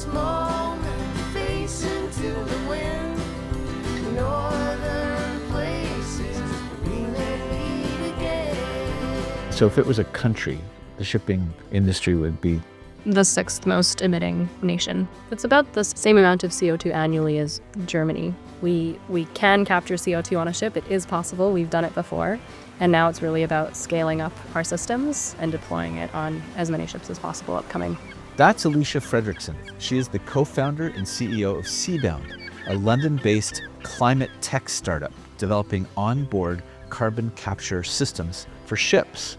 this moment, face into the wind. Northern places we may meet again. So if it was a country, the shipping industry would be the sixth most emitting nation. It's about the same amount of CO2 annually as Germany. We can capture CO2 on a ship. It is possible. We've done it before. And now it's really about scaling up our systems and deploying it on as many ships as possible upcoming. That's Alisha Fredriksson. She is the co-founder and CEO of Seabound, a London-based climate tech startup developing onboard carbon capture systems for ships.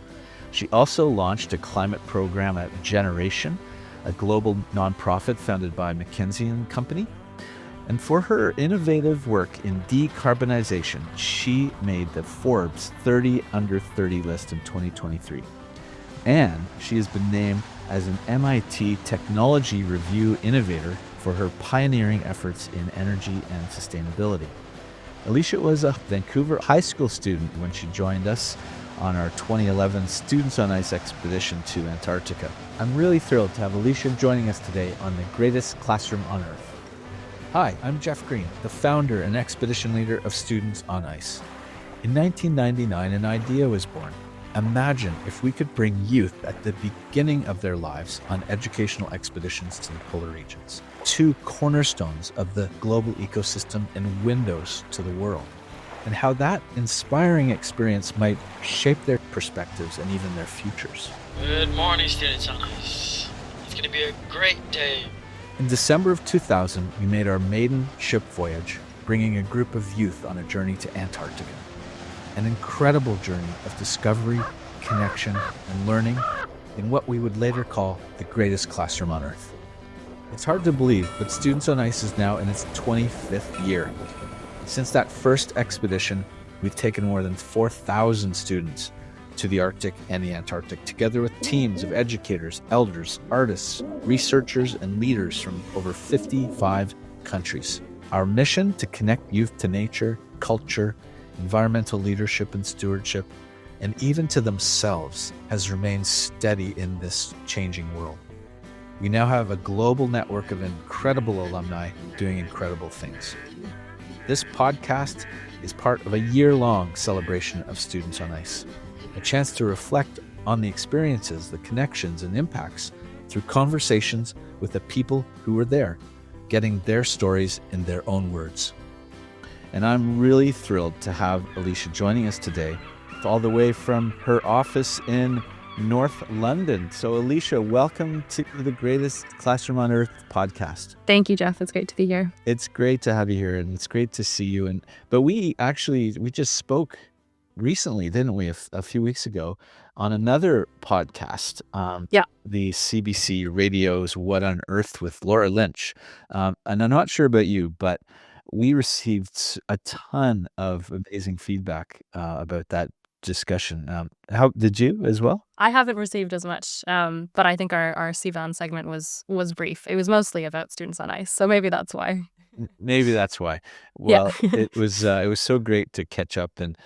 She also launched a climate program at Generation, a global nonprofit founded by McKinsey & Company. And for her innovative work in decarbonization, she made the Forbes 30 Under 30 list in 2023. And she has been named as an MIT Technology Review Innovator for her pioneering efforts in energy and sustainability. Alisha was a Vancouver high school student when she joined us on our 2011 Students on Ice expedition to Antarctica. I'm really thrilled to have Alisha joining us today on the greatest classroom on Earth. Hi, I'm Geoff Green, the founder and expedition leader of Students on Ice. In 1999, an idea was born. Imagine if we could bring youth at the beginning of their lives on educational expeditions to the polar regions, two cornerstones of the global ecosystem and windows to the world, and how that inspiring experience might shape their perspectives and even their futures. Good morning, Students on Ice. It's going to be a great day. In December of 2000, we made our maiden ship voyage, bringing a group of youth on a journey to Antarctica. An incredible journey of discovery, connection, and learning in what we would later call the greatest classroom on Earth. It's hard to believe, but Students on Ice is now in its 25th year. Since that first expedition, we've taken more than 4,000 students to the Arctic and the Antarctic, together with teams of educators, elders, artists, researchers, and leaders from over 55 countries. Our mission to connect youth to nature, culture, environmental leadership and stewardship, and even to themselves has remained steady in this changing world. We now have a global network of incredible alumni doing incredible things. This podcast is part of a year-long celebration of Students on Ice, a chance to reflect on the experiences, the connections, and impacts through conversations with the people who were there, getting their stories in their own words. And I'm really thrilled to have Alisha joining us today, all the way from her office in North London. So Alisha, welcome to the Greatest Classroom on Earth podcast. Thank you, Geoff. It's great to be here. It's great to have you here, and it's great to see you. But we just spoke recently, didn't we, a few weeks ago on another podcast, the CBC Radio's What on Earth with Laura Lynch. And I'm not sure about you, but we received a ton of amazing feedback about that discussion. How did you as well? I haven't received as much, but I think our Seabound segment was brief. It was mostly about Students on Ice, so maybe that's why. Maybe that's why. Well, Yeah. it was so great to catch up, and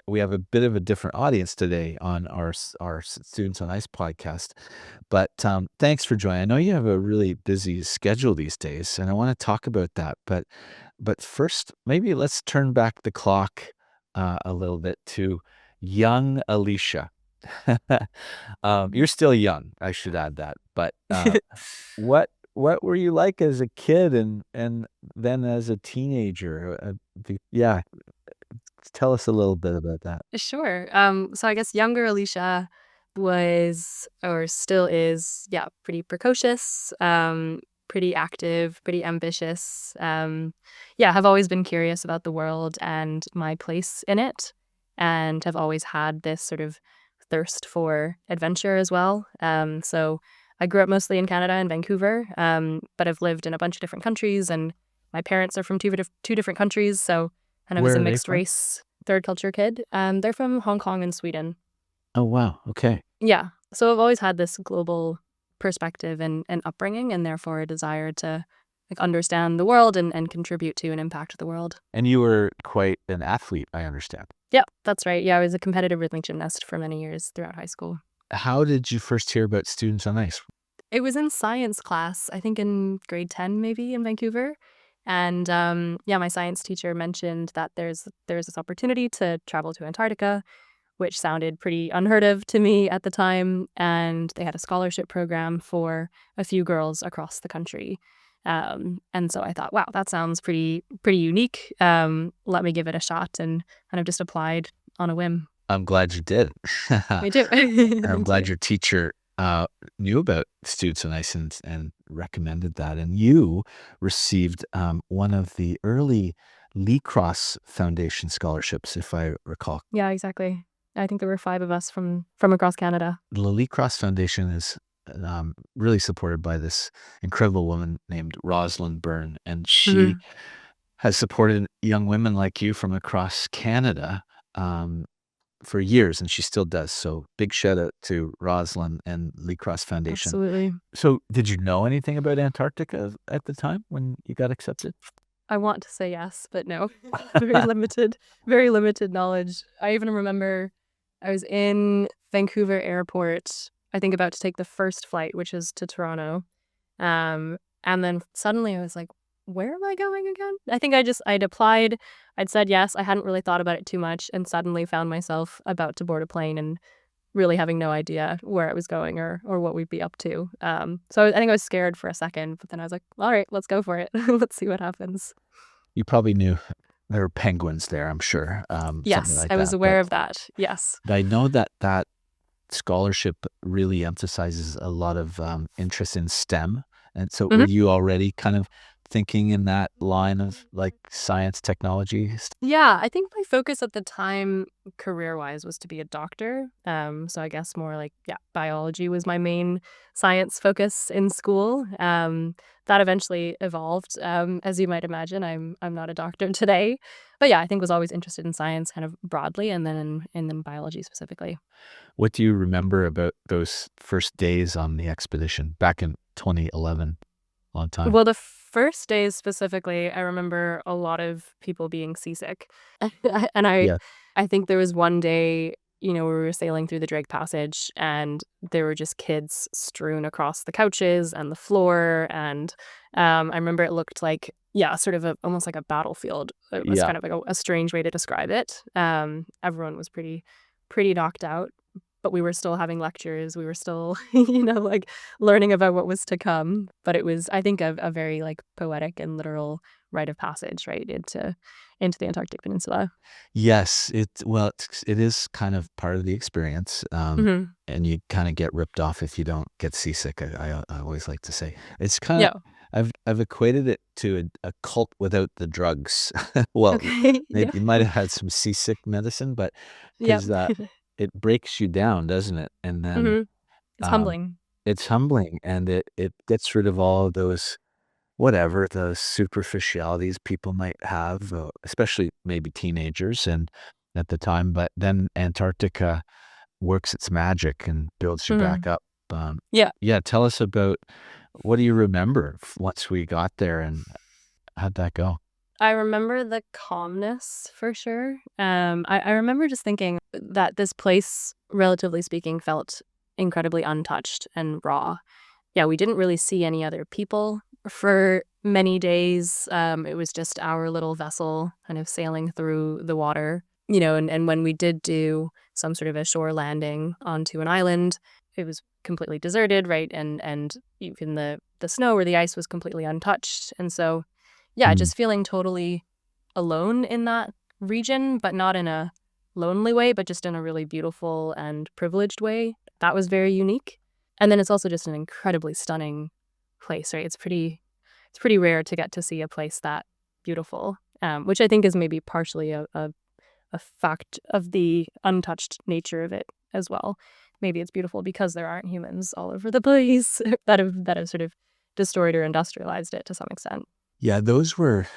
we have a bit of a different audience today on our Students on Ice podcast. But thanks for joining. I know you have a really busy schedule these days, and I want to talk about that. But first, maybe let's turn back the clock a little bit to young Alisha. You're still young, I should add that. But what were you like as a kid and then as a teenager? Tell us a little bit about that. Sure. So I guess younger Alisha was, or still is, pretty precocious, pretty active, pretty ambitious. Have always been curious about the world and my place in it, and have always had this sort of thirst for adventure as well. So I grew up mostly in Canada and Vancouver, but I've lived in a bunch of different countries, and my parents are from two different countries, so kind of Where as a are they mixed from? race, third culture kid. They're from Hong Kong and Sweden. Oh, wow. Okay. Yeah. So I've always had this global perspective and upbringing, and therefore a desire to understand the world and contribute to and impact the world. And you were quite an athlete, I understand. Yeah, that's right. Yeah, I was a competitive rhythmic gymnast for many years throughout high school. How did you first hear about Students on Ice? It was in science class, I think in grade 10 maybe in Vancouver. And my science teacher mentioned that there's this opportunity to travel to Antarctica, which sounded pretty unheard of to me at the time. And they had a scholarship program for a few girls across the country. And so I thought, wow, that sounds pretty unique. Let me give it a shot, and kind of just applied on a whim. I'm glad you did. Me too. And I'm Me glad too. your teacher knew about Students on Ice and recommended that. And you received one of the early Lee Cross Foundation scholarships, if I recall. Yeah, exactly. I think there were 5 of us from across Canada. The Lee Cross Foundation is really supported by this incredible woman named Rosalind Byrne, and she Mhm. has supported young women like you from across Canada for years, and she still does. So big shout out to Rosalind and Lee Cross Foundation. Absolutely. So did you know anything about Antarctica at the time when you got accepted? I want to say yes, but no. Very limited knowledge. I even remember I was in Vancouver airport, I think about to take the first flight, which is to Toronto. And then suddenly I was like, where am I going again? I think I'd applied, I'd said yes. I hadn't really thought about it too much, and suddenly found myself about to board a plane and really having no idea where I was going or what we'd be up to. So I think I was scared for a second, but then I was like, all right, let's go for it. Let's see what happens. You probably knew there were penguins there, I'm sure. Something Yes, like I was that. aware of that. Yes. But I know that scholarship really emphasizes a lot of interest in STEM. And so were Mhm. you already kind of thinking in that line of like science, technology? Yeah, I think my focus at the time, career-wise, was to be a doctor. So I guess more like, biology was my main science focus in school. That eventually evolved. As you might imagine, I'm not a doctor today, but yeah, I think was always interested in science kind of broadly, and then in biology specifically. What do you remember about those first days on the expedition back in 2011? Long time. Well, the first days specifically, I remember a lot of people being seasick. And Yeah. I think there was one day, we were sailing through the Drake Passage, and there were just kids strewn across the couches and the floor. And I remember it looked like, sort of almost like a battlefield. It was Yeah. kind of like a strange way to describe it. Everyone was pretty knocked out, but we were still having lectures. We were still, like learning about what was to come. But it was, I think, a very like poetic and literal rite of passage, right, into the Antarctic Peninsula. Yes, it is kind of part of the experience, Hmm. and you kind of get ripped off if you don't get seasick. I always like to say it's kind Yeah. of I've equated it to a cult without the drugs. Well, Okay. Yeah. maybe you might have had some seasick medicine, but Yep. because it breaks you down, doesn't it? And then Hmm. It's um, humbling. it's humbling, and it gets rid of all of those whatever the superficialities people might have, especially maybe teenagers and at the time. But then Antarctica works its magic and builds you Hmm. back up. Yeah. Yeah, tell us about what do you remember once we got there and how'd that go? I remember the calmness for sure. I remember just thinking that this place, relatively speaking, felt incredibly untouched and raw. Yeah, we didn't really see any other people for many days. It was just our little vessel kind of sailing through the water, and when we did do some sort of a shore landing onto an island, it was completely deserted, right? And even the snow or the ice was completely untouched. And so, yeah, Mm, just feeling totally alone in that region, but not in a lonely way, but just in a really beautiful and privileged way. That was very unique. And then it's also just an incredibly stunning place, right? It's pretty rare to get to see a place that beautiful, which I think is maybe partially a fact of the untouched nature of it as well. Maybe it's beautiful because there aren't humans all over the place that have sort of destroyed or industrialized it to some extent. yeah, those were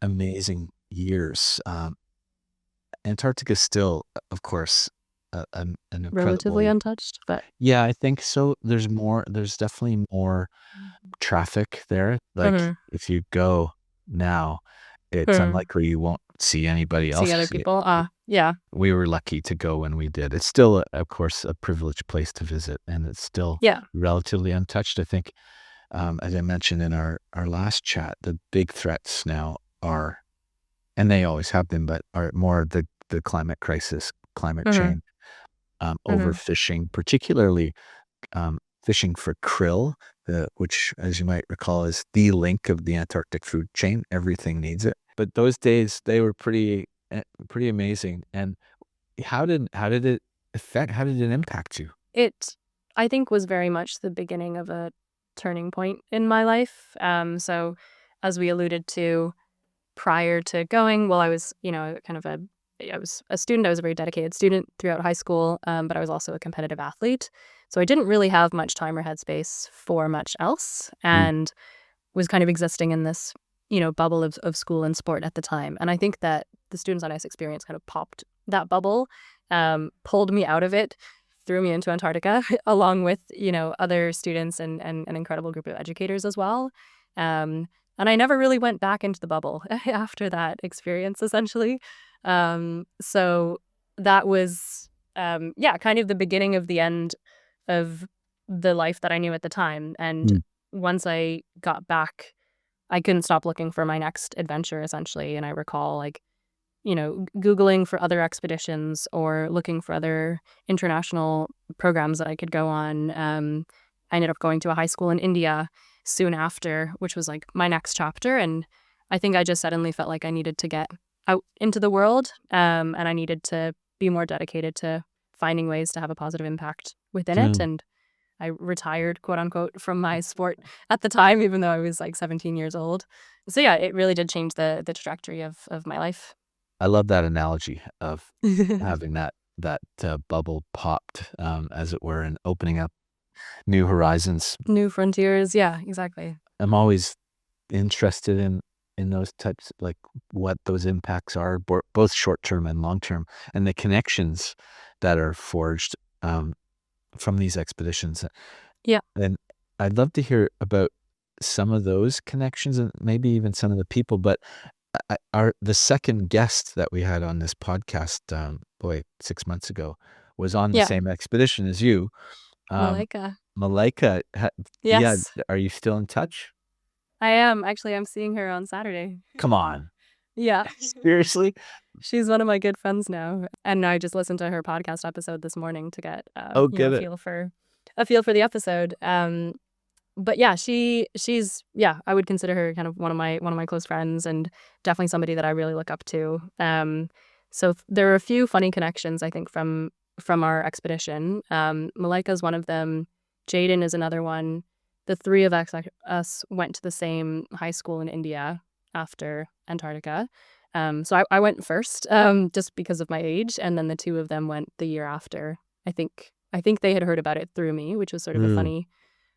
amazing years. Antarctica is still, of course, an Relatively incredible. untouched, but Yeah, I think so. There's definitely more traffic there. Like Mhm. if you go now, it's Mhm. unlikely you won't see anybody else. See other people. Yeah. We were lucky to go when we did. It's still, of course, a privileged place to visit, and it's still Yeah. relatively untouched. I think, as I mentioned in our last chat, the big threats now are, and they always have been, but are more the climate crisis, climate Mm-hmm. change, overfishing, particularly fishing for krill, which, as you might recall, is the link of the Antarctic food chain. Everything needs it. But those days, they were pretty amazing. And how did it impact you? It, I think, was very much the beginning of a turning point in my life. So as we alluded to prior to going, well, I was, I was a student. I was a very dedicated student throughout high school, but I was also a competitive athlete. So I didn't really have much time or headspace for much else, and was kind of existing in this, bubble of school and sport at the time. And I think that the Students on Ice experience kind of popped that bubble, pulled me out of it, threw me into Antarctica along with, other students and an incredible group of educators as well. And I never really went back into the bubble after that experience, essentially. So that was, kind of the beginning of the end of the life that I knew at the time. And once I got back, I couldn't stop looking for my next adventure, essentially. And I recall, Googling for other expeditions or looking for other international programs that I could go on. I ended up going to a high school in India soon after, which was like my next chapter. And I think I just suddenly felt like I needed to get out into the world, and I needed to be more dedicated to finding ways to have a positive impact within it. And I retired, quote unquote, from my sport at the time, even though I was like 17 years old. So yeah, it really did change the trajectory of my life. I love that analogy of having that bubble popped, as it were, and opening up new horizons. New frontiers. Yeah, exactly. I'm always interested in those types, like what those impacts are, both short term and long term, and the connections that are forged from these expeditions. Yeah. And I'd love to hear about some of those connections and maybe even some of the people. But the second guest that we had on this podcast, 6 months ago, was on the same expedition as you. Malaika. Malaika, Yes. yeah, are you still in touch? I am. Actually, I'm seeing her on Saturday. Come on. Yeah. Seriously? She's one of my good friends now. And I just listened to her podcast episode this morning to get a feel for the episode. But yeah, she's I would consider her kind of one of my close friends, and definitely somebody that I really look up to. So there are a few funny connections, I think, from our expedition. Malaika is one of them. Jaden is another one. The three of us went to the same high school in India after Antarctica. So I went first, just because of my age, and then the two of them went the year after. I think they had heard about it through me, which was sort of a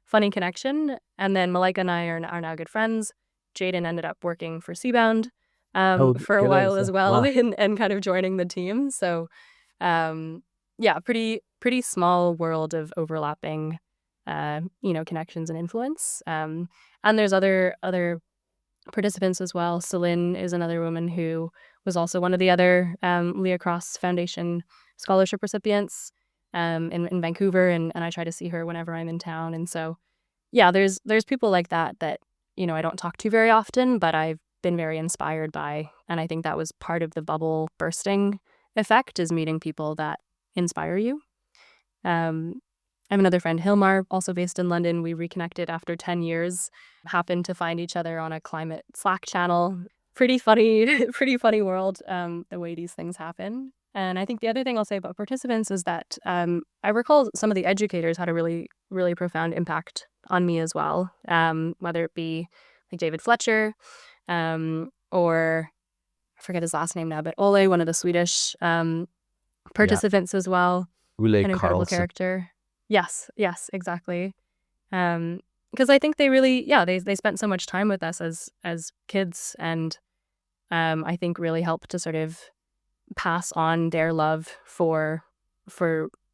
funny connection. And then Malaika and I are now good friends. Jaden ended up working for Seabound for a while as well. Wow. and kind of joining the team. So pretty small world of overlapping connections and influence. And there's other participants as well. Celine is another woman who was also one of the other Leah Cross Foundation scholarship recipients in Vancouver, and I try to see her whenever I'm in town. And so there's people like that I don't talk to very often, but I've been very inspired by, and I think that was part of the bubble bursting effect, is meeting people that inspire you. I have another friend, Hilmar, also based in London. We reconnected after 10 years, happened to find each other on a climate Slack channel. Pretty funny world, the way these things happen. And I think the other thing I'll say about participants is that I recall some of the educators had a really, really profound impact on me as well, whether it be like David Fletcher or I forget his last name now, but Ole, one of the Swedish participants as well. Ole an incredible Karlsson. Character. Yes, exactly. Because I think they really, they spent so much time with us as kids, and I think really helped to sort of pass on their love for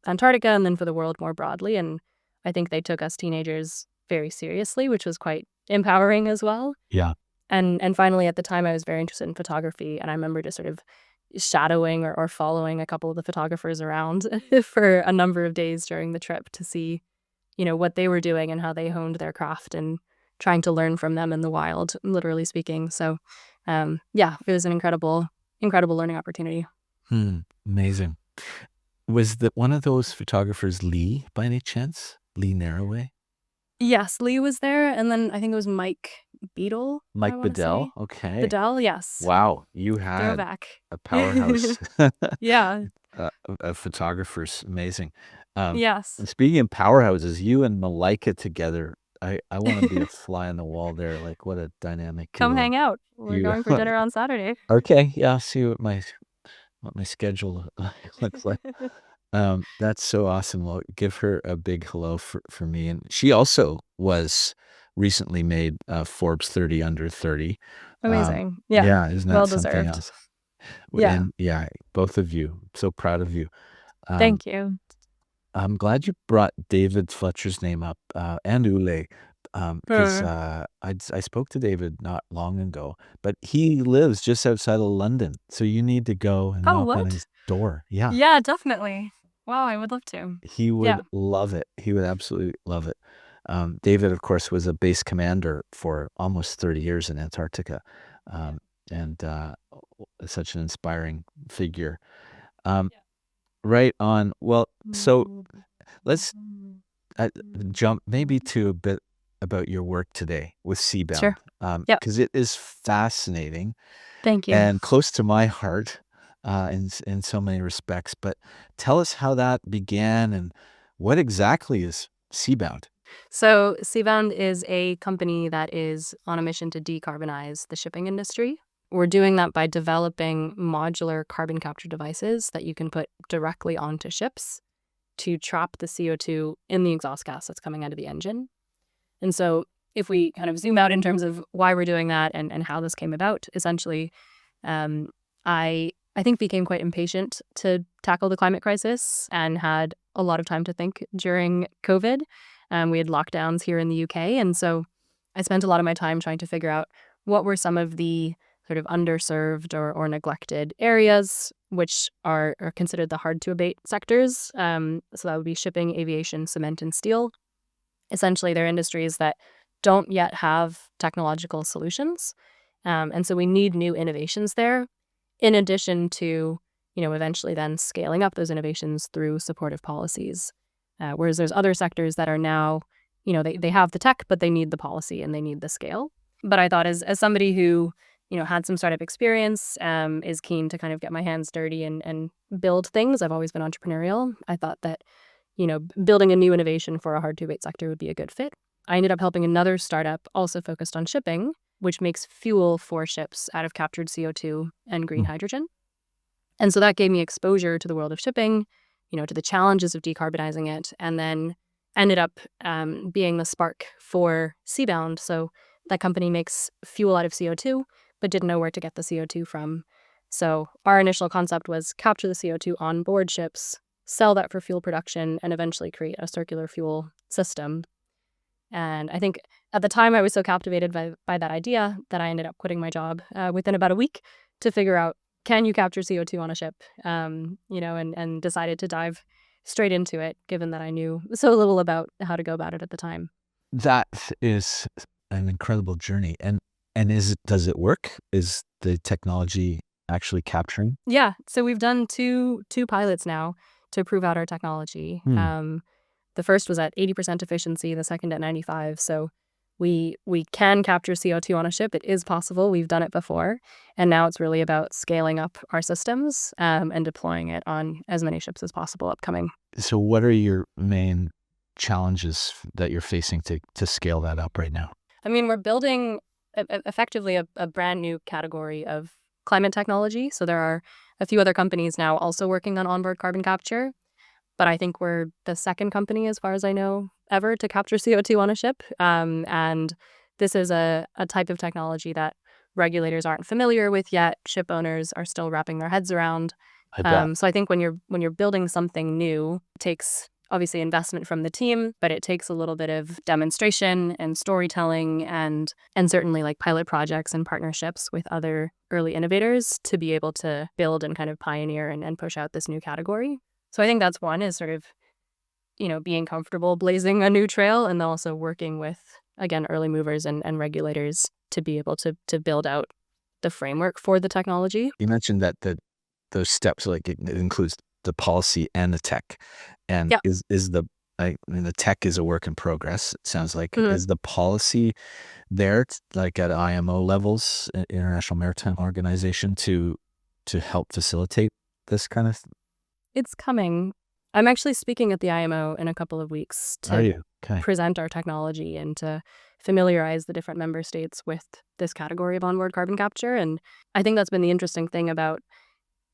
Antarctica and then for the world more broadly. And I think they took us teenagers very seriously, which was quite empowering as well. Yeah. And finally, at the time, I was very interested in photography, and I remember just sort of shadowing or following a couple of the photographers around for a number of days during the trip to see, what they were doing and how they honed their craft, and trying to learn from them in the wild, literally speaking. So, yeah, it was an incredible learning opportunity. Amazing. Was one of those photographers Lee by any chance? Lee Narroway? Yes, Lee was there, and then I think it was Mike Beadle. Mike I wanna Bedell? say. Okay. Bedell, yes. Wow, you had Throwback. a powerhouse Yeah. of photographers. Amazing. Yes. And speaking of powerhouses, you and Malika together, I want to be a fly on the wall there. Like, what a dynamic Come duo. hang out. We're You- going for dinner on Saturday. Okay, yeah, I'll see what my schedule looks like. That's so awesome. Well, give her a big hello for me. And she also was recently made Forbes 30 under 30. Amazing. Yeah. Yeah, isn't that Well something deserved. else? Yeah. And yeah, both of you. So proud of you. Thank you. I'm glad you brought David Fletcher's name up, and Ule, because I spoke to David not long ago, but he lives just outside of London, so you need to go and Oh, knock on what? his door. Yeah, Yeah, definitely. Wow, I would love to. he would Yeah. love it. He would absolutely love it. David, of course, was a base commander for almost 30 years in Antarctica, and such an inspiring figure. Right on. Well, so let's jump maybe to a bit about your work today with Seabound. Sure. Yep. Because it is fascinating Thank you. and close to my heart in so many respects. But tell us how that began and what exactly is Seabound? So, Seabound is a company that is on a mission to decarbonize the shipping industry. We're doing that by developing modular carbon capture devices that you can put directly onto ships to trap the CO2 in the exhaust gas that's coming out of the engine. And so, if we kind of zoom out in terms of why we're doing that and how this came about, essentially, I think became quite impatient to tackle the climate crisis and had a lot of time to think during COVID. We had lockdowns here in the UK, and so I spent a lot of my time trying to figure out what were some of the sort of underserved or neglected areas, which are considered the hard to abate sectors. So that would be shipping, aviation, cement, and steel. Essentially, they're industries that don't yet have technological solutions. And so we need new innovations there, in addition to, eventually then scaling up those innovations through supportive policies. Whereas there's other sectors that are now, they have the tech, but they need the policy and they need the scale. But I thought as somebody who, had some startup experience, is keen to kind of get my hands dirty and build things. I've always been entrepreneurial. I thought that, building a new innovation for a hard to abate sector would be a good fit. I ended up helping another startup also focused on shipping, which makes fuel for ships out of captured CO2 and green hydrogen. And so that gave me exposure to the world of shipping, to the challenges of decarbonizing it, and then ended up being the spark for Seabound. So that company makes fuel out of CO2, but didn't know where to get the CO2 from. So our initial concept was capture the CO2 on board ships, sell that for fuel production, and eventually create a circular fuel system. And I think at the time I was so captivated by that idea that I ended up quitting my job within about a week to figure out, can you capture CO2 on a ship? And decided to dive straight into it, given that I knew so little about how to go about it at the time. That is an incredible journey. And does it work? Is the technology actually capturing? Yeah. So we've done two pilots now to prove out our technology. The first was at 80% efficiency, the second at 95%. So we can capture CO2 on a ship. It is possible. We've done it before. And now it's really about scaling up our systems and deploying it on as many ships as possible upcoming. So what are your main challenges that you're facing to scale that up right now? I mean, we're building effectively a brand new category of climate technology. So there are a few other companies now also working on onboard carbon capture. But I think we're the second company, as far as I know, ever to capture CO2 on a ship. And this is a type of technology that regulators aren't familiar with yet. Ship owners are still wrapping their heads around. I bet. So I think when you're building something new, it takes obviously investment from the team, but it takes a little bit of demonstration and storytelling and certainly like pilot projects and partnerships with other early innovators to be able to build and kind of pioneer and push out this new category. So I think that's one, is sort of, being comfortable blazing a new trail, and then also working with, again, early movers and regulators to be able to build out the framework for the technology. You mentioned that those steps, like it includes the policy and the tech, and Yeah. the tech is a work in progress. It sounds like. Mhm. Is the policy there, like at IMO levels, International Maritime Organization, to help facilitate this kind of? It's coming. I'm actually speaking at the IMO in a couple of weeks Are to you okay? present our technology and to familiarize the different member states with this category of onboard carbon capture. And I think that's been the interesting thing about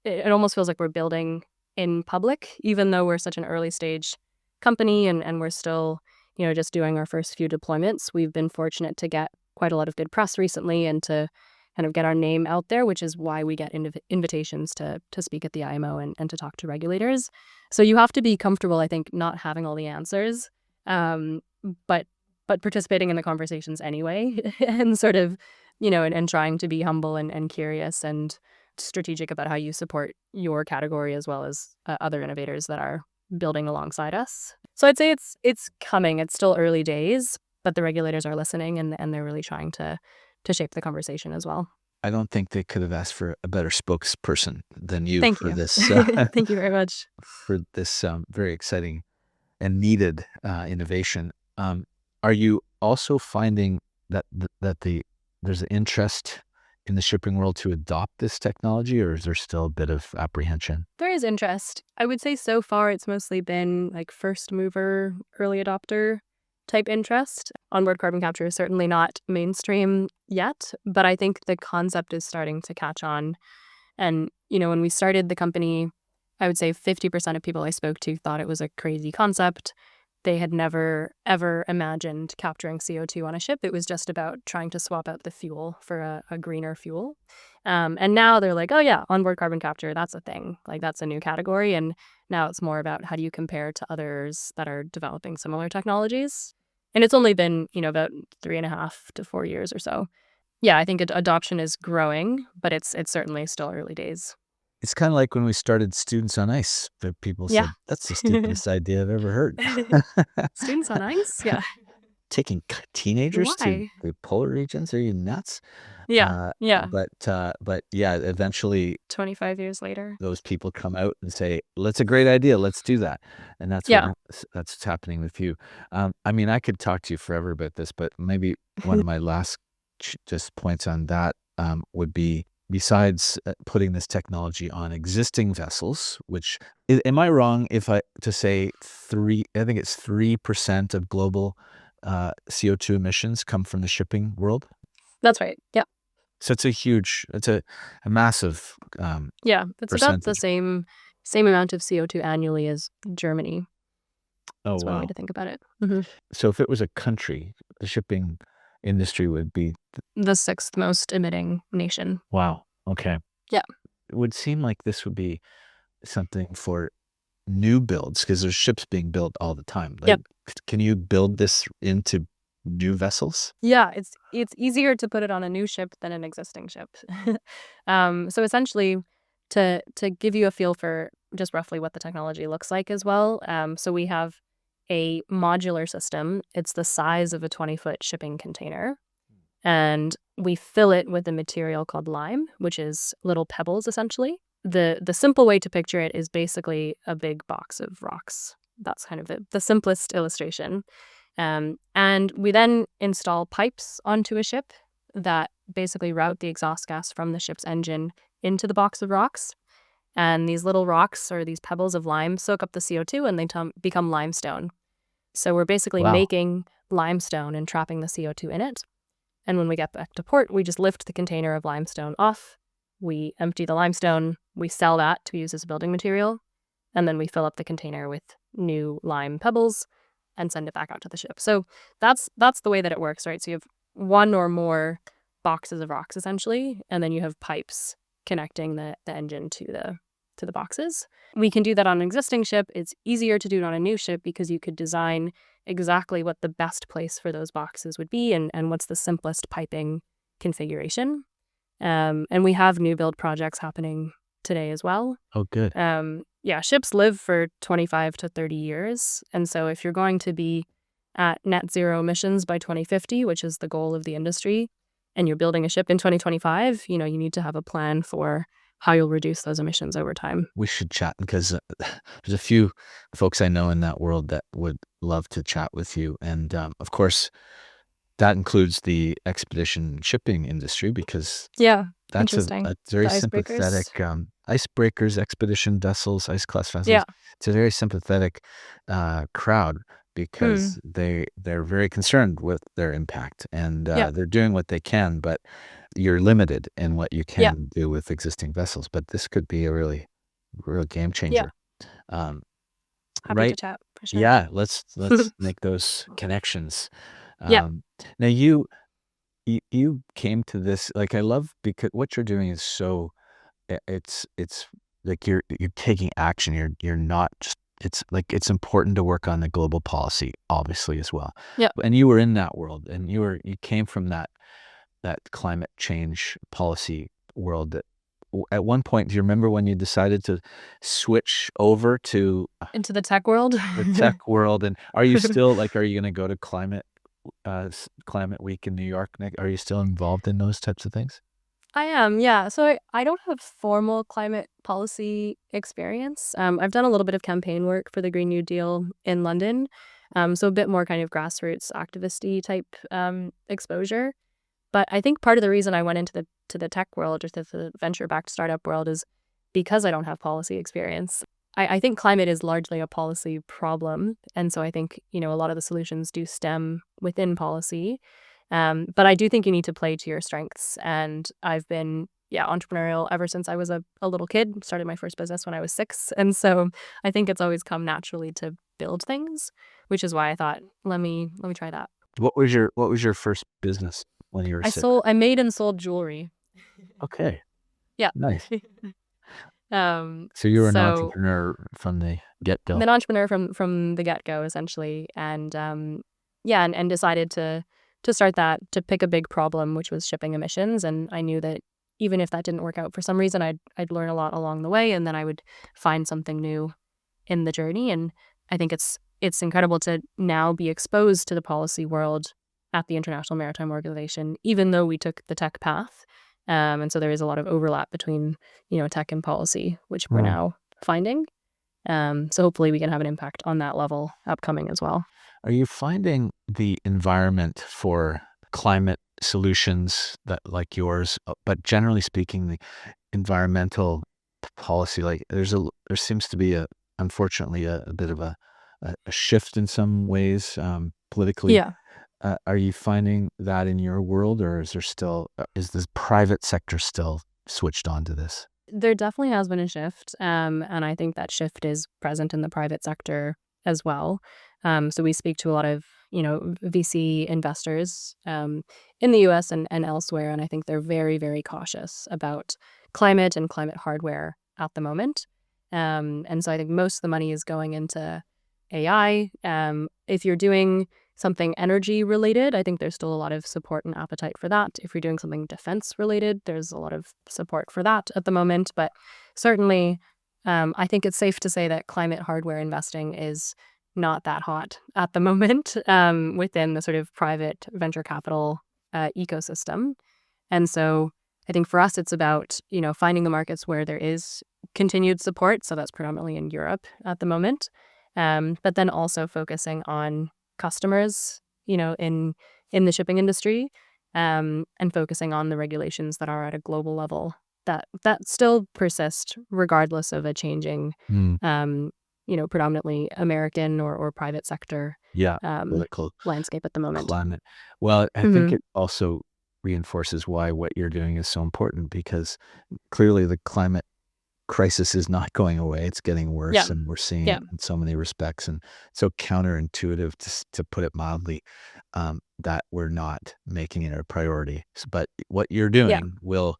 it. It almost feels like we're building in public, even though we're such an early stage company and we're still, just doing our first few deployments. We've been fortunate to get quite a lot of good press recently and to kind of get our name out there, which is why we get invitations to speak at the IMO and to talk to regulators. So you have to be comfortable, I think, not having all the answers, but participating in the conversations anyway, and sort of, and trying to be humble and curious and strategic about how you support your category as well as other innovators that are building alongside us. So I'd say it's coming. It's still early days, but the regulators are listening and they're really trying to shape the conversation as well. I don't think they could have asked for a better spokesperson than you Thank for you. this Thank you very much. for this very exciting and needed innovation. Are you also finding that there's an interest in the shipping world to adopt this technology, or is there still a bit of apprehension? There is interest. I would say so far it's mostly been like first mover, early adopter type interest. Onboard carbon capture is certainly not mainstream yet, but I think the concept is starting to catch on. And, when we started the company, I would say 50% of people I spoke to thought it was a crazy concept. They had never, ever imagined capturing CO2 on a ship. It was just about trying to swap out the fuel for a greener fuel. And now they're like, oh yeah, onboard carbon capture, that's a thing. Like that's a new category. And now it's more about how do you compare to others that are developing similar technologies. And it's only been, about 3.5 to 4 years or so. Yeah, I think adoption is growing, but it's certainly still early days. It's kind of like when we started Students on Ice, that people said, Yeah. that's the stupidest idea I've ever heard. Students on ice? Yeah. Taking teenagers to Why? the polar regions? Are you nuts? Yeah. Yeah. But yeah, eventually 25 years later. those people come out and say, "That's a great idea. Let's do that." And that's Yeah. that's what's happening with you. I mean, I could talk to you forever about this, but maybe one of my last just points on that would be, besides putting this technology on existing vessels, which am I wrong if to say I think it's 3% of global CO2 emissions come from the shipping world. That's right. Yeah. So it's a massive Yeah. It's about the percentage. same amount of CO2 annually as Germany. Oh, That's one way wow. to think about it. Hmm. So if it was a country, the shipping industry would be, The sixth most emitting nation. wow. Okay. Yeah. It would seem like this would be something for new builds, because there's ships being built all the time. Like, Yep. can you build this into new vessels? Yeah, it's easier to put it on a new ship than an existing ship. So essentially, to give you a feel for just roughly what the technology looks like as well. So we have a modular system. It's the size of a 20-foot shipping container, and we fill it with a material called lime, which is little pebbles essentially. The simple way to picture it is basically a big box of rocks. That's kind of the simplest illustration. And we then install pipes onto a ship that basically route the exhaust gas from the ship's engine into the box of rocks. And these little rocks, or these pebbles of lime, soak up the CO2 and they become limestone. So we're basically Wow. making limestone and trapping the CO2 in it. And when we get back to port, we just lift the container of limestone off. We empty the limestone, we sell that to use as a building material, and then we fill up the container with new lime pebbles and send it back out to the ship. So that's the way that it works, right? So you have one or more boxes of rocks essentially, and then you have pipes connecting the engine to to the boxes. We can do that on an existing ship. It's easier to do it on a new ship because you could design exactly what the best place for those boxes would be and what's the simplest piping configuration. And we have new build projects happening today as well. Oh, good. Ships live for 25 to 30 years. And so if you're going to be at net zero emissions by 2050, which is the goal of the industry, and you're building a ship in 2025, you need to have a plan for how you'll reduce those emissions over time. We should chat because there's a few folks I know in that world that would love to chat with you. And of course, that includes the expedition shipping industry because that's interesting. a very The icebreakers. sympathetic icebreakers, expedition vessels, ice class vessels. Yeah. It's a very sympathetic crowd because they're very concerned with their impact and they're doing what they can, but you're limited in what you can do with existing vessels. But this could be a real game changer. Happy right? to chat for sure. Yeah, let's make those connections. Yeah. Now you came to this, like, I love because what you're doing is so it's like you're taking action. You're not just, it's like it's important to work on the global policy obviously as well. Yeah. And you were in that world and you came from that climate change policy world. That at one point, do you remember when you decided to switch over to Into the tech world. the tech world? And are you still are you going to go to Climate Week in New York next? Are you still involved in those types of things? I am, yeah. So I don't have formal climate policy experience. I've done a little bit of campaign work for the Green New Deal in London, so a bit more kind of grassroots activist-y type exposure. But I think part of the reason I went into the tech world or to the venture-backed startup world is because I don't have policy experience. I think climate is largely a policy problem, and so I think a lot of the solutions do stem within policy. But I do think you need to play to your strengths. And I've been, entrepreneurial ever since I was a little kid. Started my first business when I was 6. And so I think it's always come naturally to build things, which is why I thought, let me try that. What was your first business when you were 6? I made and sold jewelry. Okay. Yeah. Nice. So you were an entrepreneur from the get-go. I'm an entrepreneur from the get-go, essentially. And and decided to start that, to pick a big problem, which was shipping emissions. And I knew that even if that didn't work out for some reason, I'd learn a lot along the way, and then I would find something new in the journey. And I think it's incredible to now be exposed to the policy world at the International Maritime Organization, even though we took the tech path. And so there is a lot of overlap between, tech and policy, which we're now finding. So hopefully we can have an impact on that level upcoming as well. Are you finding the environment for climate solutions that like yours, but generally speaking, the environmental policy, like there seems to be unfortunately a bit of a shift in some ways politically. Yeah. Are you finding that in your world, or is the private sector still switched on to this? There definitely has been a shift, and I think that shift is present in the private sector as well. So we speak to a lot of, VC investors in the US and elsewhere, and I think they're very, very cautious about climate and climate hardware at the moment. And so I think most of the money is going into AI. If you're doing something energy related, I think there's still a lot of support and appetite for that. If you're doing something defense related, there's a lot of support for that at the moment. But certainly, I think it's safe to say that climate hardware investing is not that hot at the moment within the sort of private venture capital ecosystem. And so I think for us, it's about, finding the markets where there is continued support. So that's predominantly in Europe at the moment. But then also focusing on customers, in the shipping industry, and focusing on the regulations that are at a global level that still persist regardless of a changing, predominantly American or private sector political landscape at the moment. climate. Well, I think it also reinforces why what you're doing is so important, because clearly the climate crisis is not going away. It's getting worse, and we're seeing it in so many respects, and so counterintuitive, to put it mildly, that we're not making it a priority. But what you're doing will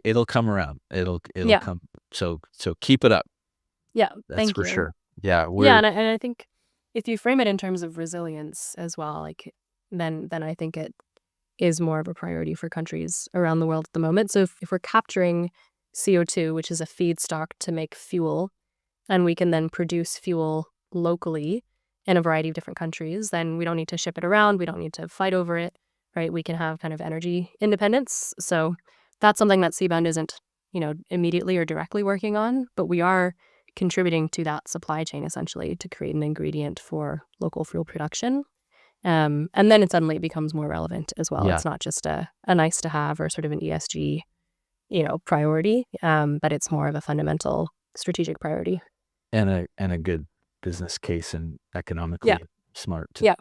It'll come around. It'll Yeah. come. So keep it up. Yeah. That's Thank for you. sure. Yeah, Yeah, and I think if you frame it in terms of resilience as well, like then I think it is more of a priority for countries around the world at the moment. So if we're capturing CO2, which is a feedstock to make fuel, and we can then produce fuel locally in a variety of different countries, then we don't need to ship it around. We don't need to fight over it, right? We can have kind of energy independence. So that's something that Seabound isn't, immediately or directly working on, but we are contributing to that supply chain essentially to create an ingredient for local fuel production. And then it suddenly becomes more relevant as well. Yeah. It's not just a nice to have or sort of an ESG, priority, but it's more of a fundamental strategic priority. and a good business case and economically smart. Yeah.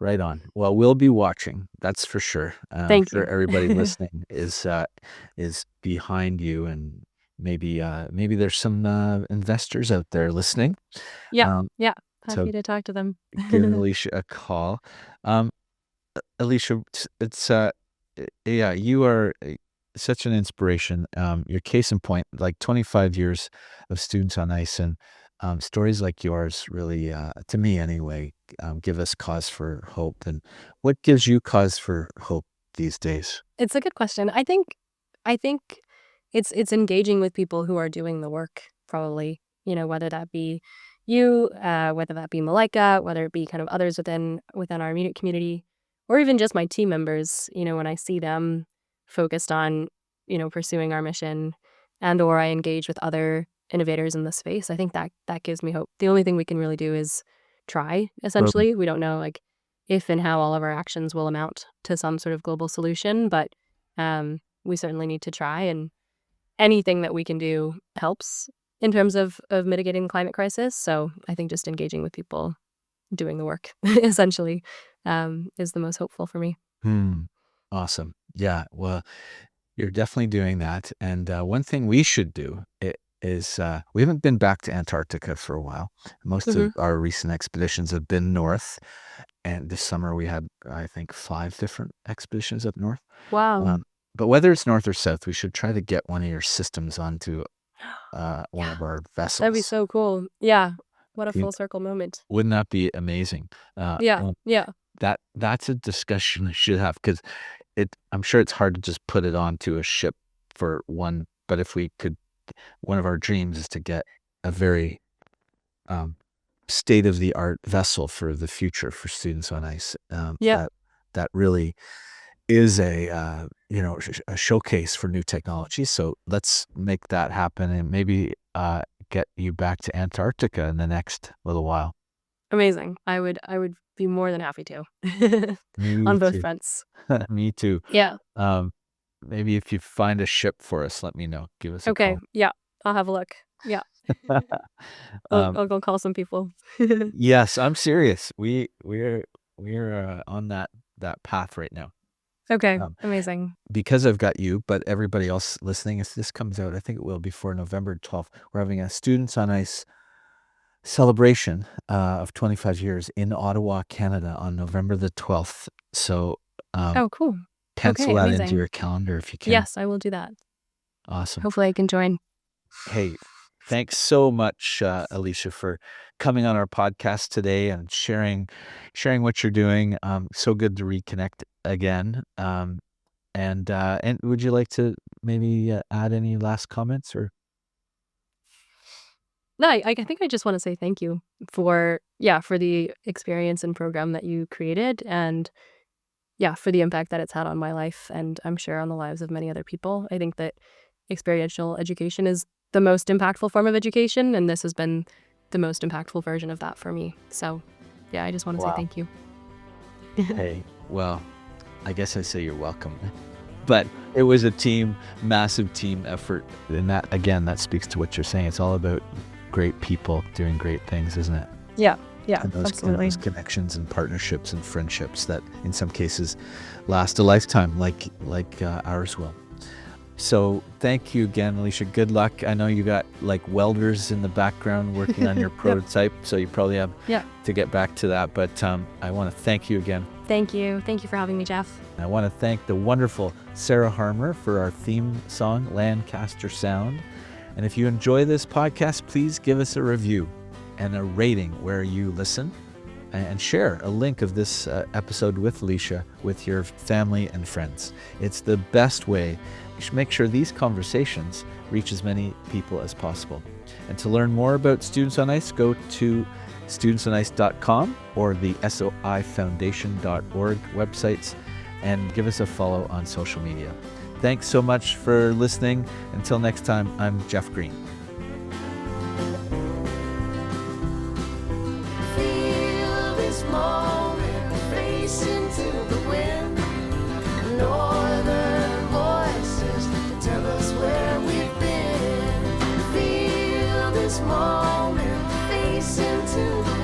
Right on. Well, we'll be watching. That's for sure. I'm Thank sure you. everybody listening is behind you, and maybe there's some investors out there listening. Yeah. Um, Yeah. so Happy to talk to them. give Alisha a call. Alisha, it's you are such an inspiration. Your case in point, like 25 years of Students on Ice, and stories like yours really, to me anyway, give us cause for hope. And what gives you cause for hope these days? It's a good question. I think it's engaging with people who are doing the work, probably, whether that be you, whether that be Malika, whether it be kind of others within our immediate community, or even just my team members, when I see them focused on, pursuing our mission, and or I engage with other innovators in the space, I think that gives me hope. The only thing we can really do is try, essentially. We don't know like if and how all of our actions will amount to some sort of global solution, but we certainly need to try, and anything that we can do helps in terms of mitigating the climate crisis. So I think just engaging with people doing the work essentially is the most hopeful for me. Awesome. Yeah. Well, you're definitely doing that. And one thing we should do is we haven't been back to Antarctica for a while. Most of our recent expeditions have been north. And this summer we had, I think, 5 different expeditions up north. Wow. But whether it's north or south, we should try to get one of your systems onto one of our vessels. That'd be so cool. Yeah. What a You- full circle moment. Wouldn't that be amazing? Yeah. Well, Yeah. that's a discussion we should have, because I'm sure it's hard to just put it onto a ship for one. But if we could, one of our dreams is to get a very state-of-the-art vessel for the future for Students on Ice. Yeah. That really is a showcase for new technology. So let's make that happen, and maybe get you back to Antarctica in the next little while. Amazing. I would be more than happy to Me on both too. fronts. Me too. Yeah. Maybe if you find a ship for us, let me know. Give us a Okay. call. Yeah. I'll have a look. Yeah. I'll go call some people. Yes, I'm serious. We're on that path right now. Okay. Um, Amazing. Because I've got you, but everybody else listening, if this comes out, I think it will before November 12th. We're having a Students on Ice celebration of 25 years in Ottawa, Canada, on November the 12th. So Oh, cool. pencil Okay, that into amazing. your calendar if you can. Yes, I will do that. Awesome. Hopefully I can join. Hey, thanks so much, Alisha, for coming on our podcast today and sharing what you're doing. So good to reconnect again. And would you like to maybe add any last comments or? No, I think I just want to say thank you for the experience and program that you created, and for the impact that it's had on my life, and I'm sure on the lives of many other people. I think that experiential education is the most impactful form of education, and this has been the most impactful version of that for me. So yeah, I just want to say Wow. thank you. Hey, well, I guess I say you're welcome. But it was a massive team effort. And that speaks to what you're saying. It's all about great people doing great things, isn't it? Yeah, And absolutely. those connections and partnerships and friendships that in some cases last a lifetime, like ours will. So thank you again, Alisha. Good luck. I know you got like welders in the background working on your prototype, so you probably have Yeah. to get back to that. But I want to thank you again Thank you. Thank you for having me, Jeff. I want to thank the wonderful Sarah Harmer for our theme song, Lancaster Sound. And if you enjoy this podcast, please give us a review and a rating where you listen, and share a link of this episode with Alisha with your family and friends. It's the best way. You should make sure these conversations reach as many people as possible. And to learn more about Students on Ice, go to studentsonice.com or the soifoundation.org websites, and give us a follow on social media. Thanks so much for listening. Until next time, I'm Geoff Green. Feel this moment, face into the wind. Northern voices to tell us where we've been. Feel this moment, face into the